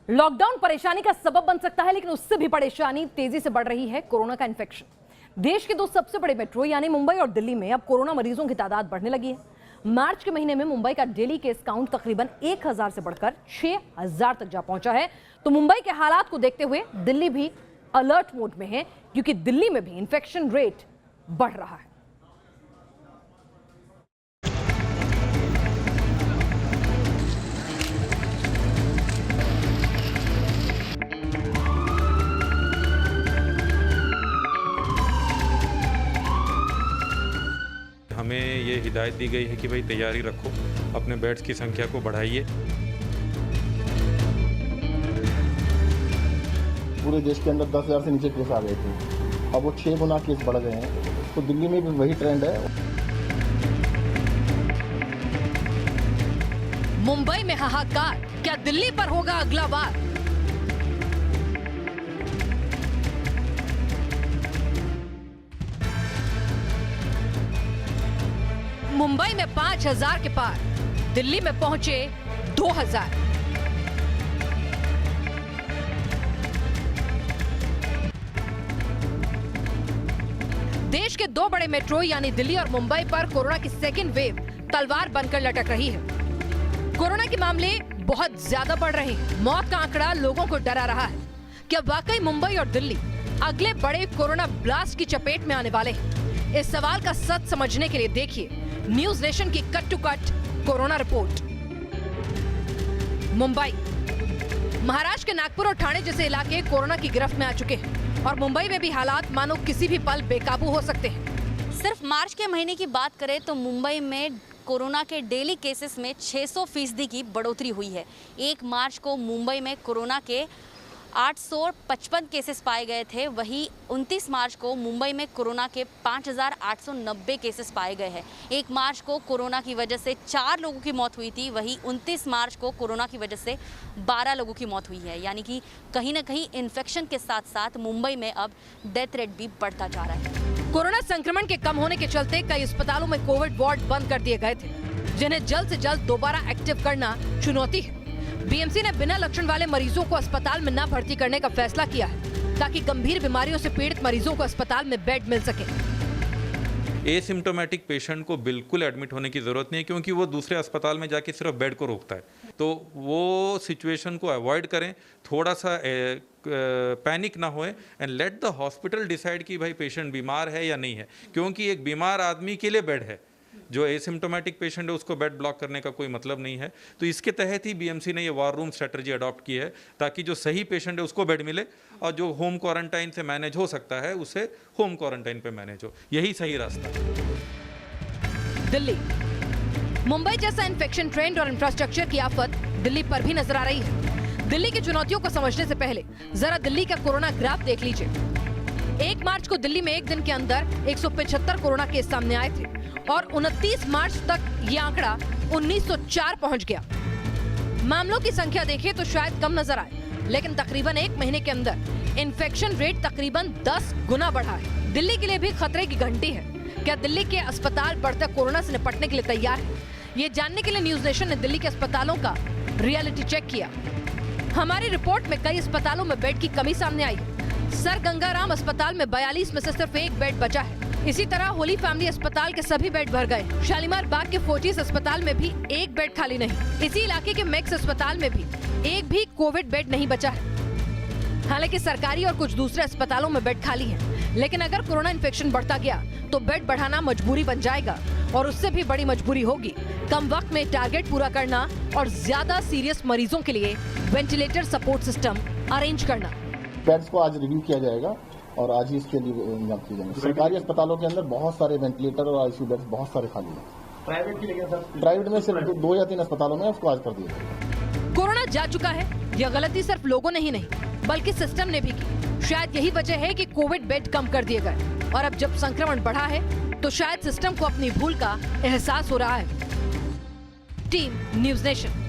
Lockdown परेशानी का सबब बन सकता है, लेकिन उससे भी परेशानी तेजी से बढ़ रही है कोरोना का इन्फेक्शन। देश के दो सबसे बड़े मेट्रो यानी मुंबई और दिल्ली में अब कोरोना मरीजों की तादाद बढ़ने लगी है। मार्च के महीने में मुंबई का डेली केस काउंट तकरीबन 1000 से बढ़कर 6000 तक जा पहुंचा है। तो मुंबई के हालात को देखते हुए दिल्ली भी अलर्ट मोड में है, क्योंकि दिल्ली में भी इन्फेक्शन रेट बढ़ रहा है। हमें ये हिदायत दी गई है कि भाई तैयारी रखो, अपने बेड्स की संख्या को बढ़ाइए। पूरे देश के अंदर 10,000 से नीचे केस आ गए थे, अब वो 6 गुना केस बढ़ गए हैं। तो दिल्ली में भी वही ट्रेंड है। मुंबई में हाहाकार, क्या दिल्ली पर होगा अगला वार? मुंबई में 5000 के पार, दिल्ली में पहुंचे 2000। देश के दो बड़े मेट्रो यानी दिल्ली और मुंबई पर कोरोना की सेकेंड वेव तलवार बनकर लटक रही है। कोरोना के मामले बहुत ज्यादा बढ़ रहे हैं। मौत का आंकड़ा लोगों को डरा रहा है। क्या वाकई मुंबई और दिल्ली अगले बड़े कोरोना ब्लास्ट की चपेट में आने वाले हैं? इस सवाल का सच समझने के लिए देखिए न्यूज नेशन की cut to cut corona report. Mumbai, Maharashtra के नागपुर और ठाणे जैसे इलाके कोरोना की गिरफ्त में आ चुके हैं और मुंबई में भी हालात मानो किसी भी पल बेकाबू हो सकते हैं। सिर्फ मार्च के महीने की बात करें तो मुंबई में कोरोना के डेली केसेस में 600% की बढ़ोतरी हुई है। 1 मार्च को मुंबई में कोरोना के 855 केसेस पाए गए थे, वहीं 29 मार्च को मुंबई में कोरोना के 5890 केसेस पाए गए हैं। 1 मार्च को कोरोना की वजह से 4 लोगों की मौत हुई थी, वहीं 29 मार्च को कोरोना की वजह से 12 लोगों की मौत हुई है। यानी कि कहीं ना कहीं इन्फेक्शन के साथ साथ मुंबई में अब डेथ रेट भी बढ़ता जा रहा है। कोरोना संक्रमण के कम होने के चलते कई अस्पतालों में कोविड वार्ड बंद कर दिए गए थे, जिन्हें जल्द से जल्द दोबारा एक्टिव करना चुनौती है। बीएमसी ने बिना लक्षण वाले मरीजों को अस्पताल में न भर्ती करने का फैसला किया है, ताकि गंभीर बीमारियों से पीड़ित मरीजों को अस्पताल में बेड मिल सके। एसिम्टोमेटिक पेशेंट को बिल्कुल एडमिट होने की ज़रूरत नहीं है, क्योंकि वो दूसरे अस्पताल में जाके सिर्फ बेड को रोकता है। तो वो सिचुएशन को अवॉइड करें, थोड़ा सा पैनिक ना होए and let the hospital decide कि भाई पेशेंट बीमार है या नहीं है, क्योंकि एक बीमार आदमी के लिए बेड है। जो एसिम्टोमेटिक पेशेंट है उसको बेड ब्लॉक करने का कोई मतलब नहीं है। तो इसके तहत ही बीएमसी ने ये वॉर रूम स्ट्रेटजी अडॉप्ट की है, ताकि जो सही पेशेंट है उसको बेड मिले और जो होम क्वारंटाइन से मैनेज हो सकता है उसे होम क्वारंटाइन पे मैनेज हो। यही सही रास्ता है। दिल्ली, मुंबई जैसा इन्फेक्शन ट्रेंड और इंफ्रास्ट्रक्चर की आफत दिल्ली पर भी नजर आ रही है। दिल्ली की चुनौतियों को समझने से पहले जरा दिल्ली का कोरोना ग्राफ देख लीजिए। 1 मार्च को दिल्ली में एक दिन के अंदर 175 कोरोना केस सामने आए थे और 29 मार्च तक ये आंकड़ा 1904 पहुंच गया। मामलों की संख्या देखिए तो शायद कम नजर आए, लेकिन तकरीबन 1 महीने के अंदर इन्फेक्शन रेट तकरीबन 10 गुना बढ़ा है। दिल्ली के लिए भी खतरे की घंटी है। क्या दिल्ली के अस्पताल बढ़ते कोरोना से निपटने के लिए तैयार है? ये जानने के लिए न्यूज नेशन ने दिल्ली के अस्पतालों का रियलिटी चेक किया। हमारी रिपोर्ट में कई अस्पतालों में बेड की कमी सामने आई है। सर गंगाराम अस्पताल में 42 में से सिर्फ 1 बेड बचा है। इसी तरह होली फैमिली अस्पताल के सभी बेड भर गए। शालीमार बाग के फोर्टिस अस्पताल में भी 1 बेड खाली नहीं। इसी इलाके के मैक्स अस्पताल में भी 1 भी कोविड बेड नहीं बचा है। हालांकि सरकारी और कुछ दूसरे अस्पतालों में बेड खाली हैं, लेकिन अगर कोरोना इन्फेक्शन बढ़ता गया तो बेड बढ़ाना मजबूरी बन जाएगा और उससे भी बड़ी मजबूरी होगी कम वक्त में टारगेट पूरा करना और ज्यादा सीरियस मरीजों के लिए वेंटिलेटर सपोर्ट सिस्टम अरेंज करना। बेड्स को आज रिव्यू किया जाएगा और आज ही इसके लिए इंतजाम किए जाएंगे। सरकारी अस्पतालों के अंदर बहुत सारे वेंटिलेटर और आईसीयू बेड्स बहुत सारे खाली हैं। प्राइवेट की लेकिन सर प्राइवेट में सिर्फ 2 या 3 अस्पतालों में उसको आज कर दिया जाएगा। कोरोना जा चुका है, यह गलती सिर्फ लोगों ने ही नहीं बल्कि सिस्टम ने भी की। शायद यही वजह है कि कोविड बेड कम कर दिए गए और अब जब संक्रमण बढ़ा है तो शायद सिस्टम को अपनी भूल का एहसास हो रहा है। Team news nation.